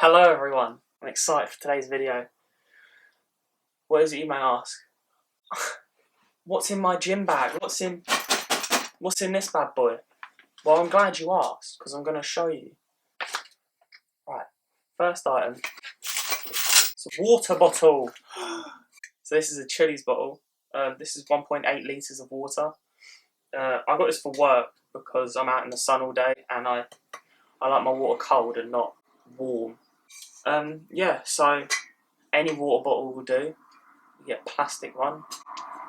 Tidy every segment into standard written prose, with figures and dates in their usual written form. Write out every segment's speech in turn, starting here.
Hello everyone, I'm excited for today's video. What is it you may ask? What's in my gym bag? What's in this bad boy? Well, I'm glad you asked, because I'm going to show you. Right, first item. It's a water bottle. So this is a Chili's bottle. This is 1.8 litres of water. I got this for work because I'm out in the sun all day and I like my water cold and not warm. Yeah, so any water bottle will do. You get a plastic one.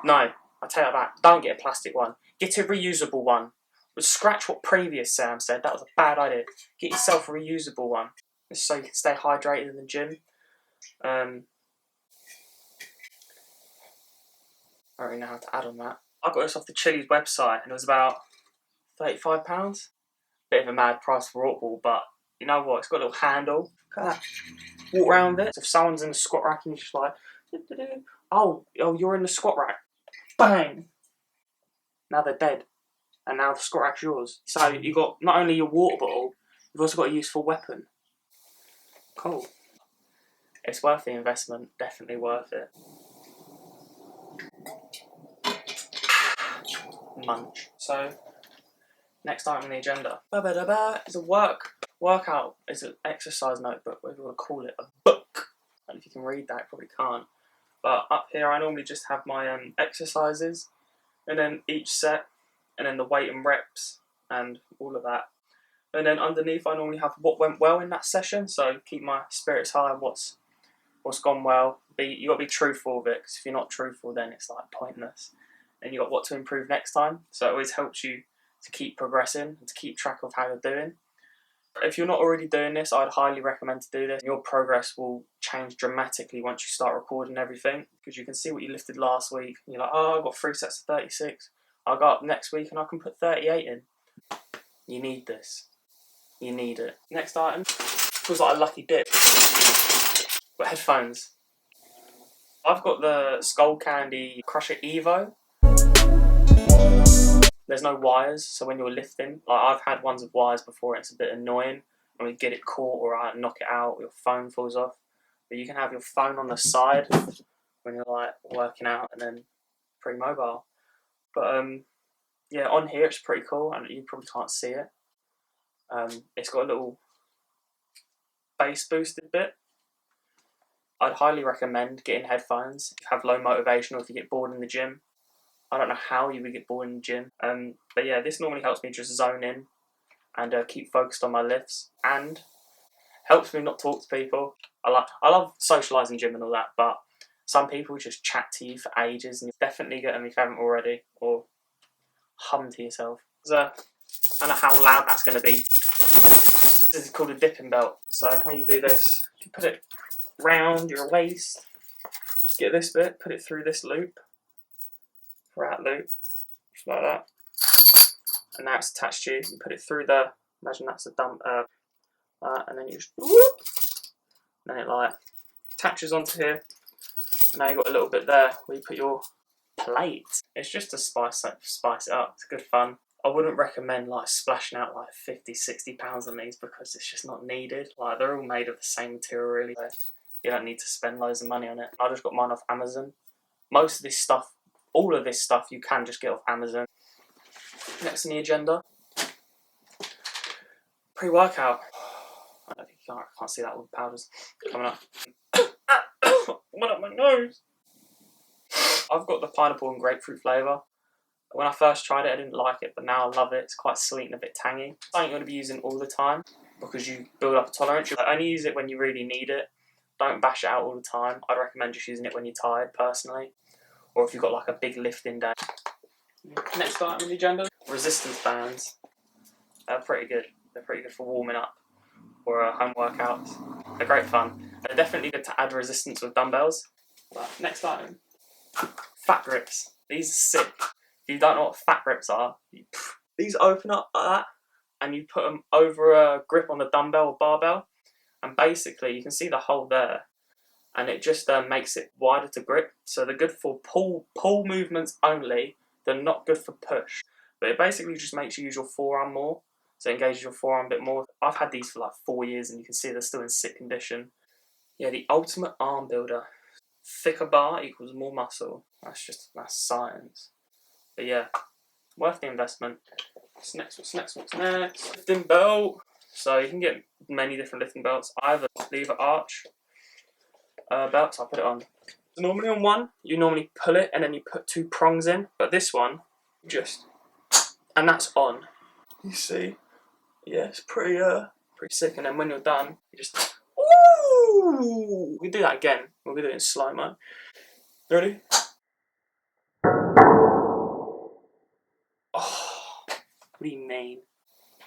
No, I tell you that. Don't get a plastic one. Get a reusable one. But scratch what previous Sam said. That was a bad idea. Get yourself a reusable one, just so you can stay hydrated in the gym. I don't really know how to add on that. I got this off the Chili's website and it was about £35. Bit of a mad price for a rock ball, but you know what? It's got a little handle. Look at that. Walk around with it. So if someone's in the squat rack and you're just like, oh, you're in the squat rack. Bang! Now they're dead. And now the squat rack's yours. So you've got not only your water bottle, you've also got a useful weapon. Cool. It's worth the investment. Definitely worth it. Munch. So, next item on the agenda is a workout. It's an exercise notebook, whatever you want to call it. A book. I don't know if you can read that, you probably can't. But up here I normally just have my exercises, and then each set, and then the weight and reps, and all of that. And then underneath I normally have what went well in that session, so keep my spirits high, what's gone well. You got to be truthful with it, because if you're not truthful then it's like pointless. And you got what to improve next time, so it always helps you to keep progressing and to keep track of how you're doing. If you're not already doing this, I'd highly recommend to do this. Your progress will change dramatically once you start recording everything, because you can see what you lifted last week. And you're like, oh, I got 3 sets of 36. I'll go up next week and I can put 38 in. You need this. You need it. Next item feels like a lucky dip. Got headphones. I've got the Skull Candy Crusher Evo. There's no wires, so when you're lifting, like I've had ones with wires before, and it's a bit annoying when you get it caught or knock it out, or your phone falls off. But you can have your phone on the side when you're like working out, and then pretty mobile. But yeah, on here it's pretty cool, and you probably can't see it. It's got a little bass boosted bit. I'd highly recommend getting headphones if you have low motivation or if you get bored in the gym. I don't know how you would get bored in the gym. But yeah, this normally helps me just zone in and keep focused on my lifts, and helps me not talk to people. I love socialising gym and all that, but some people just chat to you for ages, and definitely get them if you haven't already, or hum to yourself. I don't know how loud that's going to be. This is called a dipping belt. So how you do this, you put it round your waist, get this bit, put it through this loop, rat loop, just like that, and now it's attached to you. You put it through the, imagine that's a dump, and then you just whoop, and then it like attaches onto here, and now you've got a little bit there where you put your plate. It's just to spice it up. It's good fun. I wouldn't recommend like splashing out like 50-60 pounds on these, because it's just not needed. Like they're all made of the same material really, so you don't need to spend loads of money on it. I just got mine off Amazon. Most of this stuff, all of this stuff, you can just get off Amazon. Next on the agenda, pre-workout. I don't think I can't see that, all the powders coming up. Went up my nose. I've got the pineapple and grapefruit flavour. When I first tried it, I didn't like it, but now I love it. It's quite sweet and a bit tangy. It's something you're going to be using all the time, because you build up a tolerance. You only use it when you really need it. Don't bash it out all the time. I'd recommend just using it when you're tired, personally, or if you've got like a big lifting day. Next item on the agenda, resistance bands. They're pretty good. They're pretty good for warming up or home workouts. They're great fun. They're definitely good to add resistance with dumbbells. But next item, fat grips. These are sick. If you don't know what fat grips are, these open up like that, and you put them over a grip on the dumbbell or barbell, and basically you can see the hole there, and it just makes it wider to grip. So they're good for pull movements only. They're not good for push, but it basically just makes you use your forearm more. so it engages your forearm a bit more. I've had these for like 4 years and you can see they're still in sick condition. Yeah, the ultimate arm builder. Thicker bar equals more muscle. That's science. But yeah, worth the investment. What's next? Lifting belt. So you can get many different lifting belts. I have a lever arch belt, so I put it on. So normally on one, you normally pull it and then you put 2 prongs in. But this one, and that's on. You see? Yeah, it's pretty sick. And then when you're done, you just, ooh! We can do that again. We'll do it in slow-mo. Ready? Oh, what do you mean?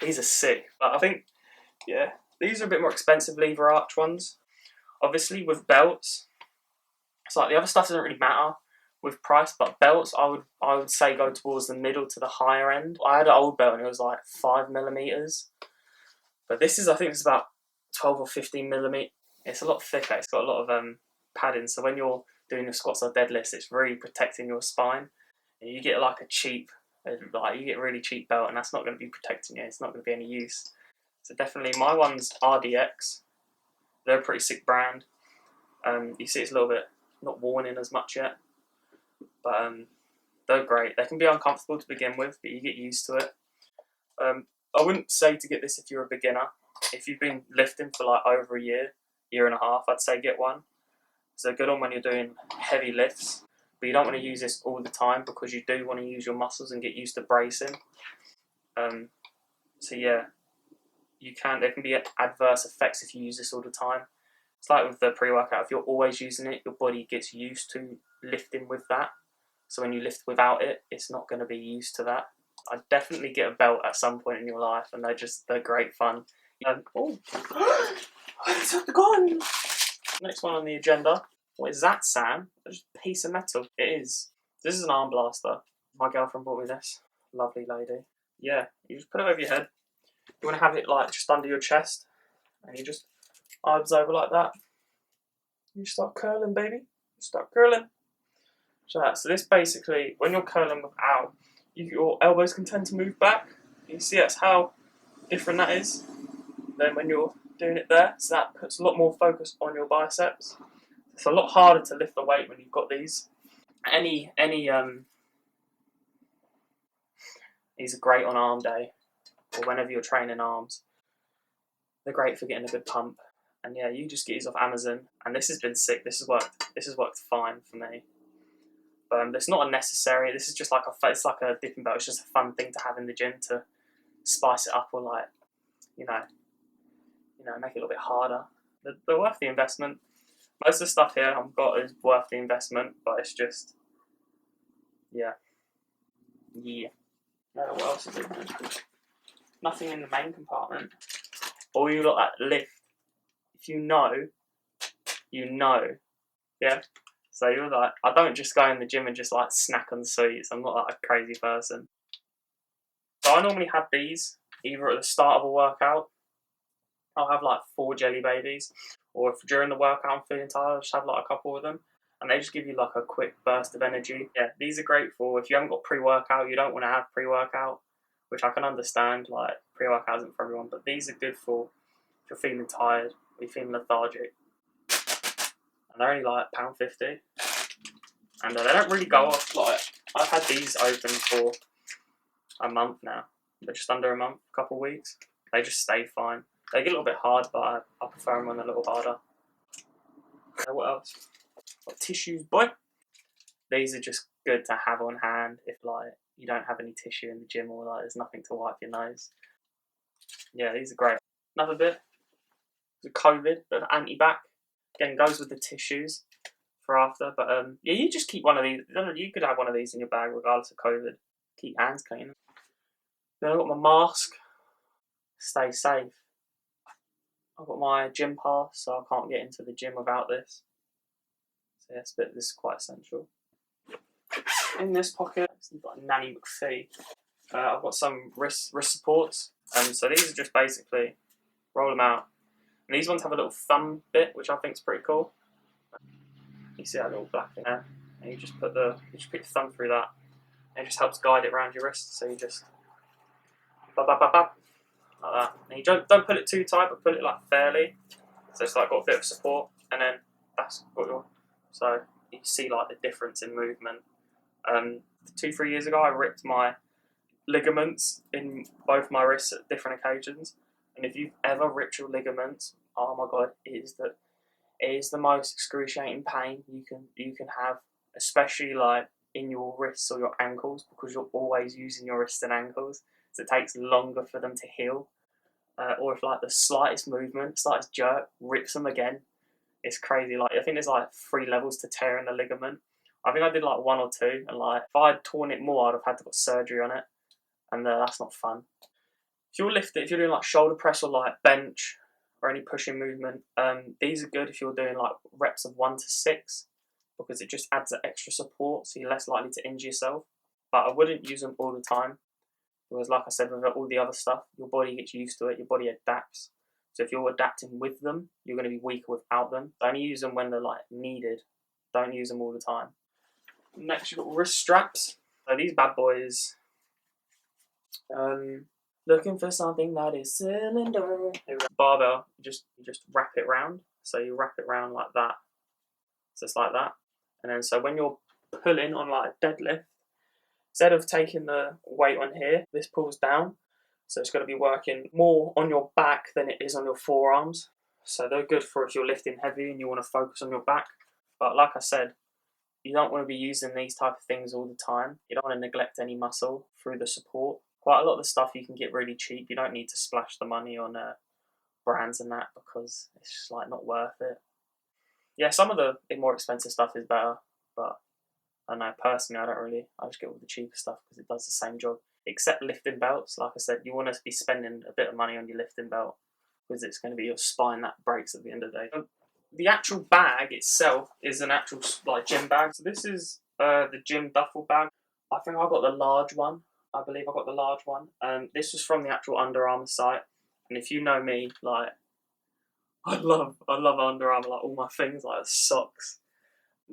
These are sick. But I think, yeah, these are a bit more expensive lever arch ones. Obviously, with belts, it's like the other stuff doesn't really matter with price, but belts, I would say go towards the middle to the higher end. I had an old belt and it was like 5mm, but this is, I think it's about 12 or 15mm. It's a lot thicker. It's got a lot of padding, so when you're doing your squats or deadlifts, it's really protecting your spine. And you get like you get a really cheap belt, and that's not going to be protecting you. It's not going to be any use. So definitely, my one's RDX. They're a pretty sick brand. You see, it's a little bit not worn in as much yet, but they're great. They can be uncomfortable to begin with, but you get used to it. I wouldn't say to get this if you're a beginner. If you've been lifting for like over a year and a half, I'd say get one. So good on when you're doing heavy lifts, but you don't want to use this all the time because you do want to use your muscles and get used to bracing. So yeah, there can be adverse effects if you use this all the time. It's like with the pre-workout, if you're always using it, your body gets used to lifting with that. So when you lift without it, it's not going to be used to that. I'd definitely get a belt at some point in your life, and they're great fun. Oh, it's gone. Next one on the agenda. What is that, Sam? It's just a piece of metal. It is. This is an arm blaster. My girlfriend bought me this. Lovely lady. Yeah, you just put it over your head. You want to have it like just under your chest, and you just arms over like that. You start curling, baby. You start curling. So this basically, when you're curling without, your elbows can tend to move back. You see that's how different that is than when you're doing it there. So that puts a lot more focus on your biceps. It's a lot harder to lift the weight when you've got these. These are great on arm day or whenever you're training arms. They're great for getting a good pump. And yeah, you just get these off Amazon. And this has been sick. This has worked fine for me. But it's not unnecessary. This is just like it's like a dipping belt. It's just a fun thing to have in the gym to spice it up or like, make it a little bit harder. They're worth the investment. Most of the stuff here I've got is worth the investment, but it's just, yeah. What else is in there? Nothing in the main compartment. All you lot that lift, if you know, yeah. So you're like, I don't just go in the gym and just like snack on sweets. I'm not like a crazy person. So I normally have these either at the start of a workout. I'll have like 4 jelly babies, or if during the workout I'm feeling tired, I'll just have like a couple of them, and they just give you like a quick burst of energy. Yeah, these are great for if you haven't got pre-workout, you don't want to have pre-workout, which I can understand. Like pre-workout isn't for everyone, but these are good for if you're feeling tired or you're feeling lethargic. And they're only like £1.50, and they don't really go off. Like I've had these open for a month now. They're just under a month, a couple of weeks. They just stay fine. They get a little bit hard, but I prefer them when they're a little harder. What else? Got tissues, boy. These are just good to have on hand if like you don't have any tissue in the gym or like there's nothing to wipe your nose. Yeah, these are great. Another bit, the COVID, the anti-bac. Again, goes with the tissues for after. But yeah, you just keep one of these. You could have one of these in your bag regardless of COVID. Keep hands clean. Then I've got my mask. Stay safe. I've got my gym pass, so I can't get into the gym without this. So yes, but this is quite essential. In this pocket, I've got a Nanny McPhee. I've got some wrist supports. So these are just basically roll them out. And these ones have a little thumb bit, which I think is pretty cool. You see that little black thing there, and you just put your thumb through that, and it just helps guide it around your wrist. So you just bap, bap, bap, bap. like that. And you don't put it too tight, but put it like fairly, so it's like got a bit of support, and then that's what you're. So you see like the difference in movement. 2-3 years ago, I ripped my ligaments in both my wrists at different occasions, and if you've ever ripped your ligaments, oh my god, it is the most excruciating pain you can have, especially like in your wrists or your ankles, because you're always using your wrists and ankles, so it takes longer for them to heal. Or if like the slightest movement, slightest jerk rips them again, it's crazy. Like I think there's like 3 levels to tearing the ligament. I think I did like 1 or 2, and like if I'd torn it more, I'd have had to got surgery on it, and that's not fun. If you're doing like shoulder press or like bench or any pushing movement, these are good if you're doing like reps of 1 to 6, because it just adds that extra support, so you're less likely to injure yourself. But I wouldn't use them all the time, because like I said, with all the other stuff, your body gets used to it, your body adapts. So if you're adapting with them, you're going to be weaker without them. Only use them when they're like needed. Don't use them all the time. Next, you've got wrist straps. So these bad boys. Looking for something that is cylinder. Barbell, you just wrap it round. So you wrap it round like that. So it's like that. And then so when you're pulling on like a deadlift, instead of taking the weight on here, this pulls down. So it's going to be working more on your back than it is on your forearms. So they're good for if you're lifting heavy and you want to focus on your back. But like I said, you don't want to be using these type of things all the time. You don't want to neglect any muscle through the support. Quite a lot of the stuff you can get really cheap. You don't need to splash the money on brands and that, because it's just like not worth it. Yeah, some of the more expensive stuff is better, but I don't know, personally I just get all the cheaper stuff because it does the same job. Except lifting belts, like I said, you want to be spending a bit of money on your lifting belt, because it's going to be your spine that breaks at the end of the day. The actual bag itself is an actual like gym bag. So this is the gym duffel bag. I think I got the large one. I believe I got the large one. This was from the actual Under Armour site, and if you know me, like I love Under Armour, like all my things, like socks,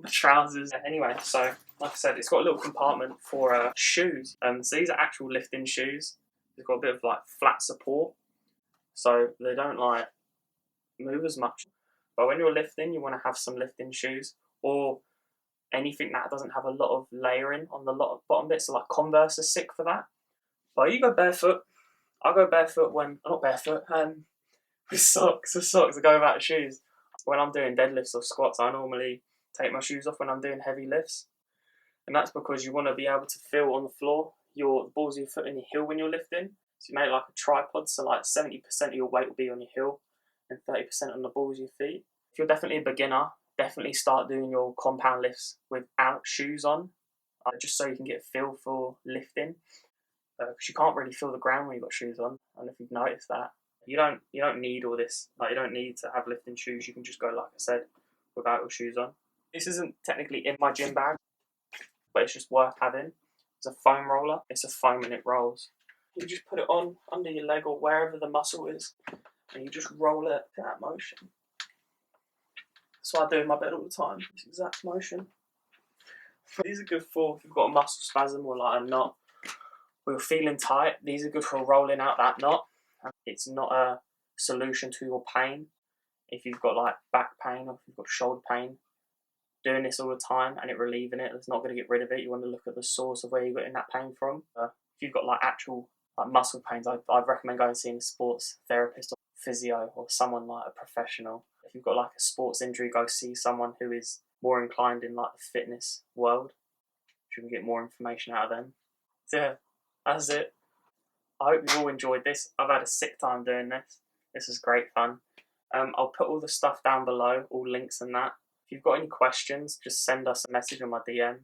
my trousers. Anyway, so like I said, it's got a little compartment for shoes. So these are actual lifting shoes. They've got a bit of like flat support, so they don't like move as much. But when you're lifting, you want to have some lifting shoes, or anything that doesn't have a lot of layering on the bottom bits. So like Converse are sick for that. But you go barefoot. I go barefoot not barefoot, with socks. I go without shoes. When I'm doing deadlifts or squats, I normally take my shoes off when I'm doing heavy lifts. And that's because you want to be able to feel on the floor the balls of your foot and your heel when you're lifting. So you make like a tripod, so like 70% of your weight will be on your heel and 30% on the balls of your feet. If you're definitely a beginner, definitely start doing your compound lifts without shoes on, just so you can get a feel for lifting. Because you can't really feel the ground when you've got shoes on. I don't know if you've noticed that. You don't need all this. Like you don't need to have lifting shoes. You can just go, like I said, without your shoes on. This isn't technically in my gym bag, but it's just worth having. It's a foam roller. It's a foam and it rolls. You just put it on under your leg or wherever the muscle is, and you just roll it to that motion. That's what I do in my bed all the time. This exact motion. These are good for if you've got a muscle spasm or like a knot, or you're feeling tight. These are good for rolling out that knot. It's not a solution to your pain. If you've got like back pain or if you've got shoulder pain, doing this all the time and it relieving it, it's not going to get rid of it. You want to look at the source of where you're getting that pain from. If you've got like actual like muscle pains, I'd recommend going and seeing a sports therapist or physio or someone like a professional. If you've got like a sports injury, go see someone who is more inclined in like the fitness world. You can get more information out of them. So yeah, that's it. I hope you all enjoyed this. I've had a sick time doing this. This is great fun. I'll put all the stuff down below, all links and that. If you've got any questions, just send us a message on my DM,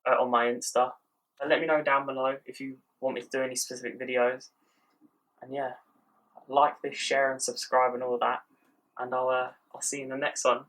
on my Insta. And let me know down below if you want me to do any specific videos. And yeah, like this, share and subscribe and all that. And I'll see you in the next one.